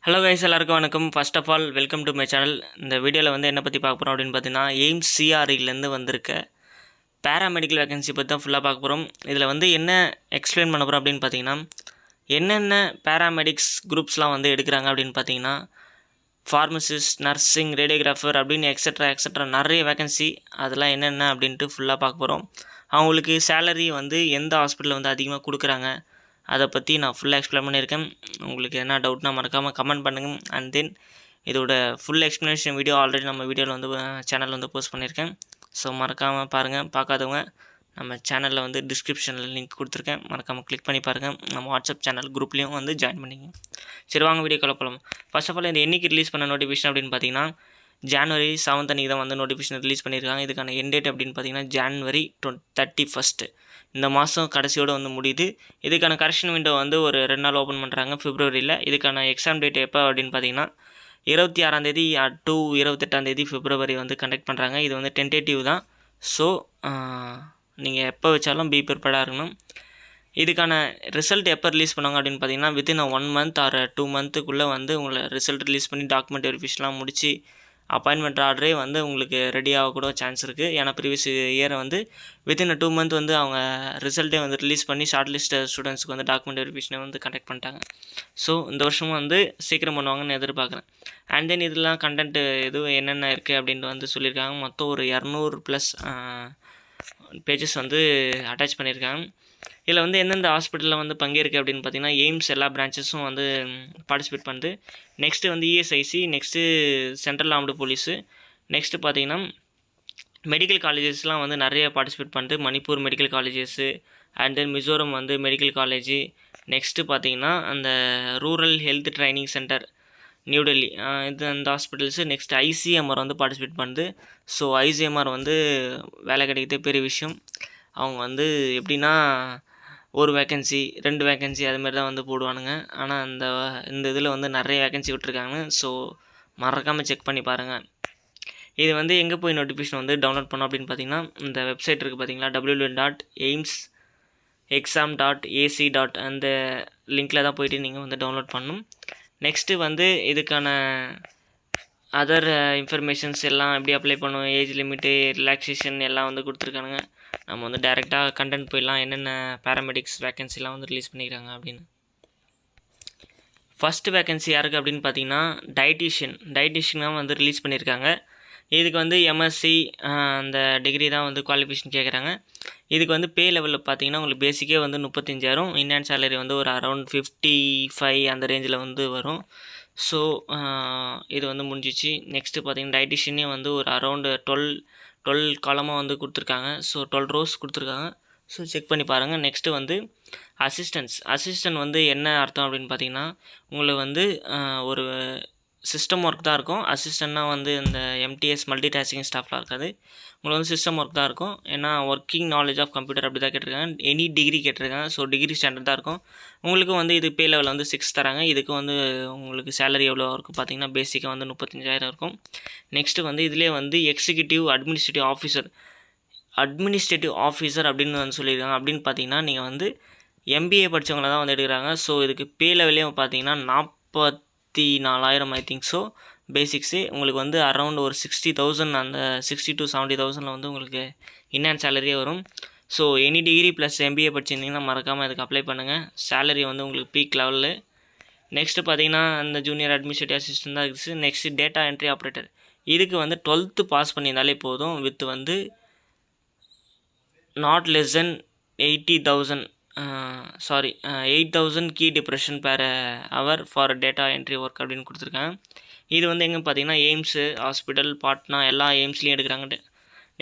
Hello guys, எல்லாருக்கும் வணக்கம். First of all welcome to my channel. இந்த வீடியோவில் வந்து என்ன பற்றி பார்க்க போகிறோம் அப்படின்னு பார்த்தீங்கன்னா, எய்ம்ஸ் சிஆர்இலேருந்து வந்திருக்க பேராமெடிக்கல் வேகன்சி பற்றி தான் ஃபுல்லாக பார்க்க போகிறோம். இதில் வந்து என்ன எக்ஸ்பிளைன் பண்ண போகிறோம் அப்படின்னு பார்த்தீங்கன்னா, என்னென்ன பேராமெடிக்ஸ் குரூப்ஸ்லாம் வந்து எடுக்கிறாங்க அப்படின்னு பார்த்தீங்கன்னா, ஃபார்மசிஸ்ட், நர்சிங், ரேடியோகிராஃபர் அப்படின்னு எக்ஸட்ரா நிறைய வேகன்சி. அதெல்லாம் என்னென்ன அப்படின்ட்டு ஃபுல்லாக பார்க்க போகிறோம். அவங்களுக்கு சேலரி வந்து எந்த ஹாஸ்பிட்டலில் வந்து அதிகமாக கொடுக்குறாங்க, அதை பற்றி நான் ஃபுல்லாக எக்ஸ்பிளைன் பண்ணியிருக்கேன். உங்களுக்கு என்ன டவுட்னா மறக்காமல் கமெண்ட் பண்ணுங்கள். அண்ட் தென் இதோட ஃபுல் எக்ஸ்ப்ளனேஷன் வீடியோ ஆல்ரெடி நம்ம வீடியோவில் வந்து சேனலில் வந்து போஸ்ட் பண்ணியிருக்கேன். ஸோ மறக்காமல் பாருங்கள். பார்க்காதவங்க நம்ம சேனலில் வந்து டிஸ்கிரிப்ஷனில் லிங்க் கொடுத்துருக்கேன், மறக்காமல் கிளிக் பண்ணி பாருங்கள். நம்ம வாட்ஸ்அப் சேனல் குரூப்லேயும் வந்து ஜாயின் பண்ணிங்க. சரி, வாங்க வீடியோ போகலாம். ஃபர்ஸ்ட் ஆஃப் ஆல் இந்த என்னைக்கு ரிலீஸ் பண்ண நோட்டிஃபிகேஷன் அப்படின்னு பார்த்தீங்கன்னா, January 7 அன்றைக்கி தான் வந்து நோட்டிஃபிகேஷன் ரிலீஸ் பண்ணியிருக்காங்க. இதுக்கான எண்ட் டேட் அப்படின்னு பார்த்தீங்கன்னா January 31. இந்த மாதம் கடைசியோடு வந்து முடியுது. இதுக்கான கரெக்ஷன் விண்டோ வந்து ஒரு 2 நாள் ஓப்பன் பண்ணுறாங்க பிப்ரவரியில். இதுக்கான எக்ஸாம் டேட் எப்போ அப்படின்னு பார்த்தீங்கன்னா 26 to 28 பிப்ரவரி வந்து கண்டக்ட் பண்ணுறாங்க. இது வந்து டென்டேட்டிவ் தான். ஸோ நீங்கள் எப்போ வச்சாலும் பி ப்ரிப்பேர்டாக இருக்கணும். இதுக்கான ரிசல்ட் எப்போ ரிலீஸ் பண்ணுவாங்க அப்படின்னு பார்த்தீங்கன்னா, வித்தின் 1 month ஆர் 2 monthக்குள்ளே வந்து உங்களை ரிசல்ட் ரிலீஸ் பண்ணி டாக்குமெண்ட் வெரிஃபிகேஷன்லாம் முடித்து அப்பாயின்மெண்ட் ஆர்டரே வந்து உங்களுக்கு ரெடி ஆகக்கூட சான்ஸ் இருக்குது. ஏன்னா ப்ரீவியஸ் இயரை வந்து வித்தின் 2 month வந்து அவங்க ரிசல்ட்டே வந்து ரிலீஸ் பண்ணி ஷார்ட் லிஸ்ட் ஸ்டூடெண்ட்ஸ்க்கு வந்து டாக்குமெண்ட் வெரிஃபிகேஷனை வந்து கண்டக்ட் பண்ணிட்டாங்க. ஸோ இந்த வருஷமும் வந்து சீக்கிரம் பண்ணுவாங்கன்னு எதிர்பார்க்குறேன். அண்ட் தென் இதெல்லாம் கண்டென்ட் எதுவும் என்னென்ன இருக்குது அப்படின்ட்டு வந்து சொல்லியிருக்காங்க. மொத்தம் ஒரு 200+ பேஜஸ் வந்து அட்டாச் பண்ணியிருக்காங்க. இதில் வந்து எந்தெந்த ஹாஸ்பிட்டலில் வந்து பங்கேற்கு அப்படின்னு பார்த்தீங்கன்னா, எய்ம்ஸ் எல்லா பிரான்ச்சஸும் வந்து பார்ட்டிசிபேட் பண்ணுது. நெக்ஸ்ட்டு வந்து ESIC, next central armed police, next பார்த்தீங்கன்னா மெடிக்கல் காலேஜஸ்லாம் வந்து நிறைய பார்ட்டிசிபேட் பண்ணுது. Manipur medical colleges, and then Mizoram வந்து மெடிக்கல் காலேஜு, நெக்ஸ்ட்டு பார்த்தீங்கன்னா அந்த rural health training centre new Delhi, இது அந்த ஹாஸ்பிட்டல்ஸு. நெக்ஸ்ட் ஐசிஎம்ஆர் வந்து பார்ட்டிசிபேட் பண்ணுது. ஸோ ஐசிஎம்ஆர் வந்து வேலை கிடைக்கிறதே பெரிய விஷயம். அவங்க வந்து எப்படின்னா ஒரு வேக்கன்சி 2 வேக்கன்சி அதுமாரி தான் வந்து போடுவானுங்க. ஆனால் இந்த இதில் வந்து நிறைய வேக்கன்சி விட்டுருக்காங்க. ஸோ மறக்காமல் செக் பண்ணி பாருங்கள். இது வந்து எங்கே போய் நோட்டிஃபிகேஷன் வந்து டவுன்லோட் பண்ணோம் அப்படின்னு பார்த்தீங்கன்னா, இந்த வெப்சைட் இருக்குது பார்த்தீங்களா, www.aimsexam.ac. அந்த லிங்க்கில் தான் போய்ட்டு நீங்கள் வந்து டவுன்லோட் பண்ணணும். நெக்ஸ்ட்டு வந்து இதுக்கான அதர் இன்ஃபர்மேஷன்ஸ் எல்லாம் எப்படி அப்ளை பண்ணுவோம், ஏஜ் லிமிட்டு, ரிலாக்ஸேஷன் எல்லாம் வந்து கொடுத்துருக்கானுங்க. நம்ம வந்து டைரெக்டாக கண்டென்ட் போயிடலாம், என்னென்ன பேராமெடிக்ஸ் வேக்கன்சிலாம் வந்து ரிலீஸ் பண்ணிக்கிறாங்க அப்படின்னு. ஃபஸ்ட்டு வேக்கன்சி யாருக்கு அப்படின்னு பார்த்தீங்கன்னா, டயட்டீஷியன் தான் வந்து ரிலீஸ் பண்ணியிருக்காங்க. இதுக்கு வந்து எம்எஸ்சி அந்த டிகிரி தான் வந்து குவாலிஃபிகேஷன் கேட்குறாங்க. இதுக்கு வந்து பே லெவலில் பார்த்தீங்கன்னா உங்களுக்கு பேசிக்கே வந்து 35,000, இன்ஹேண்ட் சேலரி வந்து ஒரு அரௌண்ட் 55 அந்த ரேஞ்சில் வந்து வரும். ஸோ இது வந்து முடிஞ்சிச்சு. நெக்ஸ்ட்டு பார்த்தீங்கன்னா டயட்டிஷியனே வந்து ஒரு அரௌண்டு 12 காலமாக வந்து கொடுத்துருக்காங்க. ஸோ 12 rows கொடுத்துருக்காங்க. ஸோ செக் பண்ணி பாருங்கள். நெக்ஸ்ட்டு வந்து அசிஸ்டன்ட் வந்து என்ன அர்த்தம் அப்படின்னு பார்த்தீங்கன்னா, உங்களுக்கு வந்து ஒரு சிஸ்டம் ஒர்க் தான் இருக்கும். அசிஸ்டண்ட்னா வந்து இந்த எம்டிஎஸ் மல்டி டாஸ்கிங் ஸ்டாஃப்லாம் இருக்காது. உங்களுக்கு வந்து சிஸ்டம் ஒர்க் தான் இருக்கும். ஏன்னா ஒர்க்கிங் நாலேஜ் ஆஃப் கம்ப்யூட்டர் அப்படி தான் கேட்டிருக்காங்க. எனி டிகிரி கேட்டிருக்காங்க. ஸோ டிகிரி ஸ்டாண்டர்ட் தான் இருக்கும். உங்களுக்கு வந்து இது பே லெவலில் வந்து 6 தராங்க. இதுக்கு வந்து உங்களுக்கு சேலரி எவ்வளோ இருக்கும் பார்த்தீங்கன்னா, பேசிக்காக வந்து 35,000 இருக்கும். நெக்ஸ்ட்டு வந்து இதிலே வந்து எக்ஸிக்யூட்டிவ் அட்மினிஸ்ட்ரேட்டிவ் ஆஃபீஸர் அப்படின்னு வந்து சொல்லியிருக்காங்க. அப்படின்னு பார்த்தீங்கன்னா, நீங்கள் வந்து எம்பிஏ படித்தவங்கள தான் வந்து எடுக்கிறாங்க. ஸோ இதுக்கு பே லெவலே பார்த்தீங்கன்னா 44,000 ஐ திங்க். ஸோ பேசிக்ஸு உங்களுக்கு வந்து அரௌண்ட் ஒரு 60,000, அந்த 60 to 70,000 வந்து உங்களுக்கு இன்ஹேண்ட் சேலரியே வரும். So any degree plus MBA படிச்சிருந்தீங்கன்னா மறக்காமல் இதுக்கு அப்ளை பண்ணுங்கள். சேலரி வந்து உங்களுக்கு பீக் லெவலில். நெக்ஸ்ட்டு பார்த்தீங்கன்னா அந்த ஜூனியர் அட்மினிஸ்ட்ரேட்டிவ் அசிஸ்டன்ட் தான் இருக்குது. Next data entry operator. இதுக்கு வந்து 12th பாஸ் பண்ணியிருந்தாலே போதும். வித் வந்து not less than 8,000 key depression per hour for data entry work அப்படின்னு கொடுத்துருக்காங்க. இது வந்து எங்கே பார்த்தீங்கன்னா எய்ம்ஸு ஹாஸ்பிட்டல், பாட்னா எல்லா எய்ம்ஸ்லேயும் எடுக்கிறாங்க.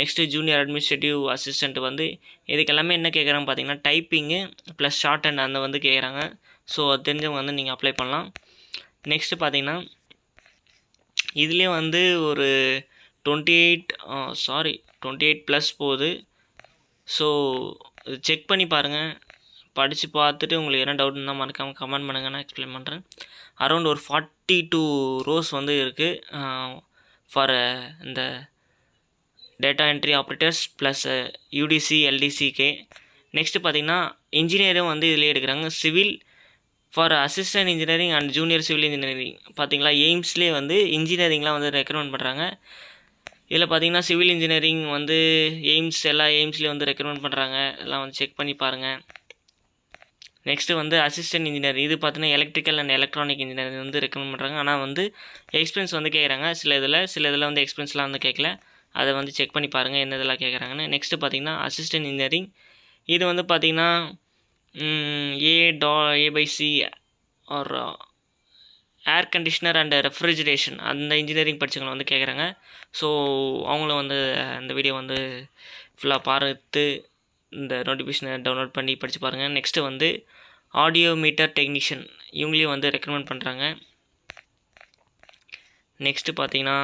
நெக்ஸ்ட்டு ஜூனியர் அட்மினிஸ்ட்ரேட்டிவ் அசிஸ்டண்ட் வந்து இதுக்கு எல்லாமே என்ன கேட்குறாங்க பார்த்தீங்கன்னா, டைப்பிங்கு ப்ளஸ் ஷார்ட் அண்ட் அந்த வந்து கேட்குறாங்க. ஸோ அது தெரிஞ்சவங்க வந்து நீங்கள் அப்ளை பண்ணலாம். நெக்ஸ்ட்டு பார்த்தீங்கன்னா இதுலேயே வந்து ஒரு 28+ போகுது. ஸோ செக் பண்ணி பாருங்கள். படித்து பார்த்துட்டு உங்களுக்கு என்ன டவுட் இருந்தால் மறக்காமல் கமெண்ட் பண்ணுங்கள், நான் எக்ஸ்பிளைன் பண்ணுறேன். அரௌண்ட் ஒரு 42 rows வந்து இருக்குது ஃபார் இந்த data entry operators plus UDC எல்டிசிகே. நெக்ஸ்ட்டு பார்த்திங்கன்னா இன்ஜினியரும் வந்து இதிலே எடுக்கிறாங்க. Civil for assistant engineering and junior civil engineering பார்த்தீங்களா, எய்ம்ஸ்லேயே வந்து இன்ஜினியரிங்லாம் வந்து ரெக்கமெண்ட் பண்ணுறாங்க. இதில் பார்த்தீங்கன்னா சிவில் இன்ஜினியரிங் வந்து எய்ம்ஸ் எல்லா எய்ம்ஸ்லேயும் வந்து ரெக்கமெண்ட் பண்ணுறாங்க. எல்லாம் வந்து செக் பண்ணி பாருங்கள். நெக்ஸ்ட்டு வந்து அசிஸ்டன்ட் இன்ஜினியர், இது பார்த்தீங்கன்னா எலக்ட்ரிக்கல் அண்ட் எலக்ட்ரானிக் இன்ஜினியரிங் வந்து ரெக்கமெண்ட் பண்ணுறாங்க. ஆனால் வந்து எக்ஸ்பீரியன்ஸ் வந்து கேட்குறாங்க. சில இதில் வந்து எக்ஸ்பீரியன்ஸ்லாம் வந்து கேட்கல. அதை வந்து செக் பண்ணி பாருங்கள் என்ன இதெல்லாம் கேட்குறாங்கன்னு. நெக்ஸ்ட்டு பார்த்தீங்கன்னா அசிஸ்டன்ட் இன்ஜினியரிங், இது வந்து பார்த்தீங்கன்னா A/C or air conditioner and refrigeration அந்த இன்ஜினியரிங் படித்தவங்களை வந்து கேட்குறாங்க. ஸோ அவங்களும் வந்து இந்த வீடியோ வந்து ஃபுல்லாக பார்த்து இந்த நோட்டிஃபிகேஷனை டவுன்லோட் பண்ணி படித்து பாருங்கள். நெக்ஸ்ட்டு வந்து ஆடியோ மீட்டர் டெக்னீஷியன், இவங்களையும் வந்து ரெக்கமெண்ட் பண்ணுறாங்க. நெக்ஸ்ட்டு பார்த்தீங்கன்னா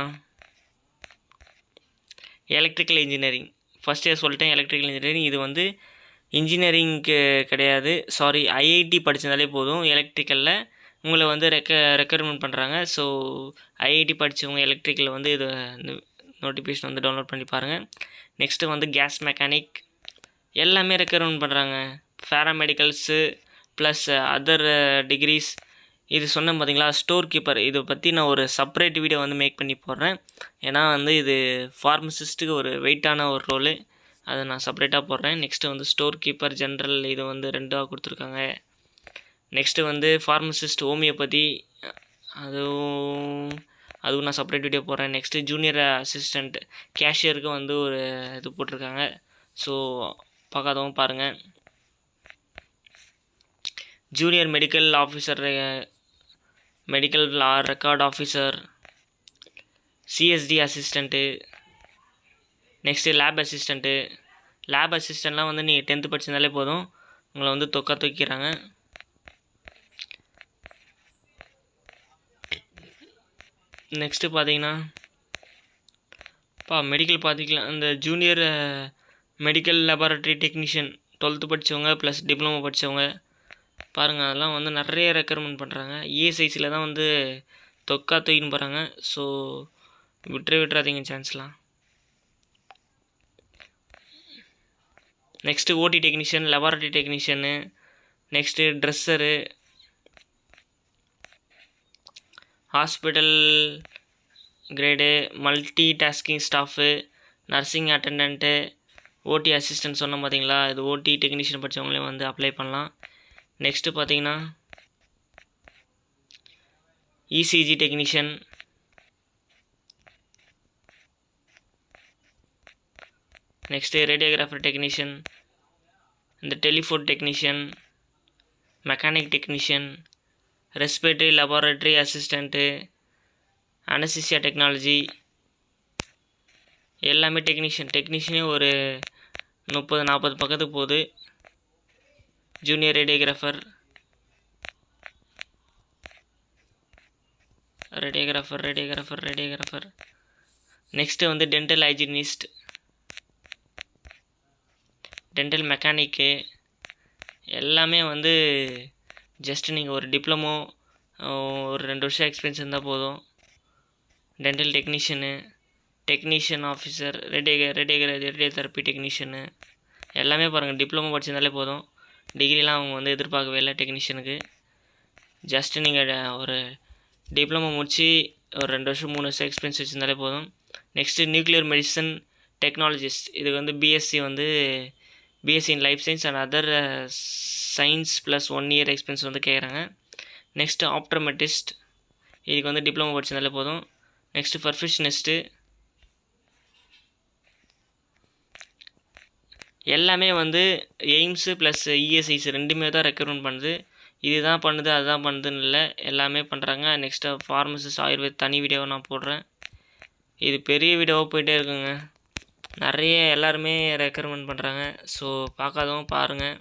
எலக்ட்ரிக்கல் இன்ஜினியரிங், ஃபஸ்ட் இயர் சொல்லிட்டேன். எலக்ட்ரிக்கல் இன்ஜினியரிங் இது வந்து இன்ஜினியரிங்க்கு கிடையாது, சாரி, ஐஐடி படித்ததாலே போதும். எலக்ட்ரிக்கலில் உங்களை வந்து ரெக்கமெண்ட் பண்ணுறாங்க. ஸோ ஐஐடி படித்தவங்க எலக்ட்ரிக்கலில் வந்து இது நோட்டிஃபிகேஷன் வந்து டவுன்லோட் பண்ணி பாருங்கள். நெக்ஸ்ட்டு வந்து கேஸ் மெக்கானிக், எல்லாமே ரெக்கமெண்ட் பண்ணுறாங்க. பேராமெடிக்கல்ஸு ப்ளஸ் அதர் டிகிரிஸ், இது சொன்னேன் பார்த்தீங்களா, ஸ்டோர் கீப்பர், இதை பற்றி நான் ஒரு செப்பரேட் வீடியோ வந்து மேக் பண்ணி போடுறேன். ஏன்னா வந்து இது ஃபார்மசிஸ்ட்டுக்கு ஒரு வெயிட்டான ஒரு ரோலு, அதை நான் செப்பரேட்டாக போடுறேன். நெக்ஸ்ட்டு வந்து ஸ்டோர் கீப்பர் ஜென்ரல், இது வந்து 2ஆக கொடுத்துருக்காங்க. நெக்ஸ்ட்டு வந்து ஃபார்மசிஸ்ட் ஹோமியோபதி, அதுவும் நான் செப்பரேட் வீடியோ போடுறேன். நெக்ஸ்ட்டு ஜூனியர் அசிஸ்டண்ட் கேஷியருக்கு வந்து ஒரு இது போட்டிருக்காங்க. ஸோ பார்க்காதவங்க பாருங்கள். Junior medical officer, medical record officer, CST assistant, next lab assistant. Lab அசிஸ்டண்ட்லாம் வந்து நீங்கள் 10th படிச்சிருந்தாலே போதும், உங்களை வந்து தூக்கிறாங்க. நெக்ஸ்ட்டு பார்த்தீங்கன்னா மெடிக்கல் பார்த்திக்கலாம், இந்த junior medical laboratory technician 12th படித்தவங்க ப்ளஸ் டிப்ளமோ படித்தவங்க பாருங்கள், அதெல்லாம் வந்து நிறைய ரெக்கமெண்ட் பண்ணுறாங்க. இஎஸ்ஐசியில் தான் வந்து தூக்கின்னு போகிறாங்க. ஸோ விட்டுறாதீங்க சான்ஸ்லாம். Next OT technician, laboratory technician, next dresser, hospital grade, multi tasking staff, nursing attendant, OT assistant சொன்னோம் பார்த்தீங்களா, இது ஓடி டெக்னீஷியன் படித்தவங்களே வந்து அப்ளை பண்ணலாம். நெக்ஸ்ட்டு பார்த்தீங்கன்னா ECG technician, next radiographer technician, இந்த telephone technician, mechanic technician, respiratory laboratory assistant, anaesthesia technology, எல்லாமே டெக்னீஷியனே ஒரு 30-40 பக்கத்துக்கு போகுது. ஜூனியர் ரேடியோகிராஃபர், நெக்ஸ்ட்டு வந்து டென்டல் ஹைஜீனிஸ்ட், டென்டல் மெக்கானிக்கு, எல்லாமே வந்து ஜஸ்ட்டு நீங்கள் ஒரு டிப்ளமோ ஒரு 2 வருஷம் எக்ஸ்பீரியன்ஸ் இருந்தால் போதும். Dental technician officer, radio therapy technician, எல்லாமே பாருங்கள் டிப்ளமோ படிச்சிருந்தாலே போதும். டிகிரிலாம் அவங்க வந்து எதிர்பார்க்கவே இல்லை டெக்னீஷியனுக்கு. ஜஸ்ட்டு நீங்கள் ஒரு டிப்ளமோ முடித்து ஒரு 2 வருஷம் 3 வருஷம் எக்ஸ்பீரியன்ஸ் வச்சுருந்தாலே போதும். நெக்ஸ்ட்டு நியூக்ளியர் மெடிசன் டெக்னாலஜிஸ்ட், இதுக்கு வந்து BSc in life science and other science plus 1 year experience வந்து கேட்குறாங்க. நெக்ஸ்ட்டு ஆப்டோமெட்ரிஸ்ட், இதுக்கு வந்து டிப்ளமோ படிச்சிருந்தாலே போதும். நெக்ஸ்ட்டு பர்ஃபெக்ஷனிஸ்ட்டு, எல்லாமே வந்து எய்ம்ஸு ப்ளஸ் இஎஸ்ஐசி 2மே தான் ரெக்ரூட்மெண்ட் பண்ணுது. இதுதான் பண்ணுது அதுதான் பண்ணுதுன்னு இல்லை, எல்லாமே பண்ணுறாங்க. நெக்ஸ்ட்டு ஃபார்மசிஸ்ட் ஆயுர்வேத் தனி வீடியோவை நான் போடுறேன். இது பெரிய வீடியோவாக போயிட்டே இருக்குங்க, நிறைய எல்லாருமே ரெக்கமெண்ட் பண்ணுறாங்க. ஸோ பார்க்காதவங்க பாருங்கள்.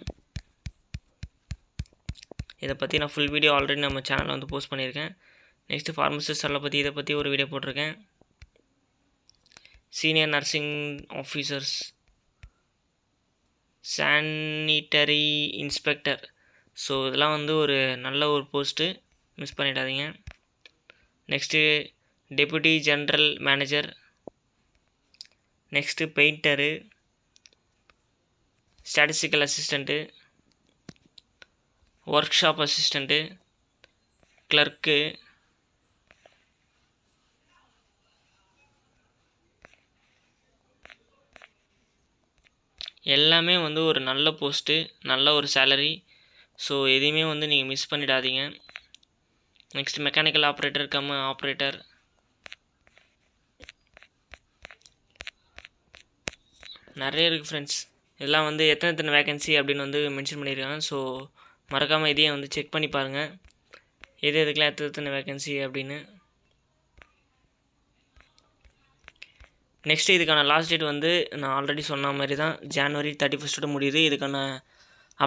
இதை பற்றி நான் ஃபுல் வீடியோ ஆல்ரெடி நம்ம சேனலில் வந்து போஸ்ட் பண்ணியிருக்கேன். நெக்ஸ்ட்டு ஃபார்மசிஸ்ட் பற்றி இதை பற்றி ஒரு வீடியோ போட்டிருக்கேன். Senior nursing officers, sanitary inspector, so இதெல்லாம் வந்து ஒரு நல்ல ஒரு போஸ்ட்டு, மிஸ் பண்ணிடாதீங்க. Next deputy general manager, next painter, statistical assistant, work shop assistant, clerk, எல்லாமே வந்து ஒரு நல்ல போஸ்ட்டு, நல்ல ஒரு சேலரி. ஸோ எதையுமே வந்து நீங்கள் மிஸ் பண்ணிடாதீங்க. நெக்ஸ்ட் மெக்கானிக்கல் ஆப்ரேட்டர் ஆப்ரேட்டர், நிறைய இருக்குது ஃப்ரெண்ட்ஸ். இதெல்லாம் வந்து எத்தனை வேகன்சி அப்படின்னு வந்து மென்ஷன் பண்ணியிருக்காங்க. ஸோ மறக்காமல் இதையும் வந்து செக் பண்ணி பாருங்கள், எதுக்கெலாம் எத்தனை வேகன்சி அப்படின்னு. நெக்ஸ்ட்டு இதுக்கான லாஸ்ட் டேட் வந்து நான் ஆல்ரெடி சொன்ன மாதிரி தான் January 31 முடியுது. இதுக்கான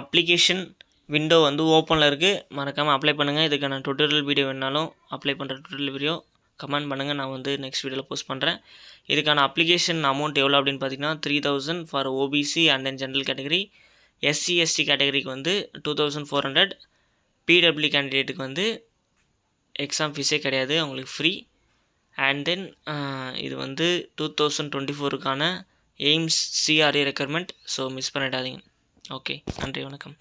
அப்ளிகேஷன் விண்டோ வந்து ஓப்பனில் இருக்குது. மறக்காமல் அப்ளை பண்ணுங்கள். இதுக்கான டுட்டோரியல் வீடியோ வேணாலும் அப்ளை பண்ணுற டுட்டோரியல் வீடியோ கமெண்ட் பண்ணுங்கள், நான் வந்து நெக்ஸ்ட் வீடியோவில் போஸ்ட் பண்ணுறேன். இதுக்கான அப்ளிகேஷன் அமௌண்ட் எவ்வளோ அப்படின்னு பார்த்தீங்கன்னா 3000 for OBC and then general category. SC ST கேட்டகரிக்கு வந்து 2400. பிடபிள்யூ கேண்டிடேட்டுக்கு வந்து எக்ஸாம் ஃபீஸே கிடையாது, அவங்களுக்கு ஃப்ரீ. அண்ட் தென் இது வந்து 2024க்கான AIIMS CRA requirement. So miss பண்ணிடாதீங்க. ஓகே, நன்றி, வணக்கம்.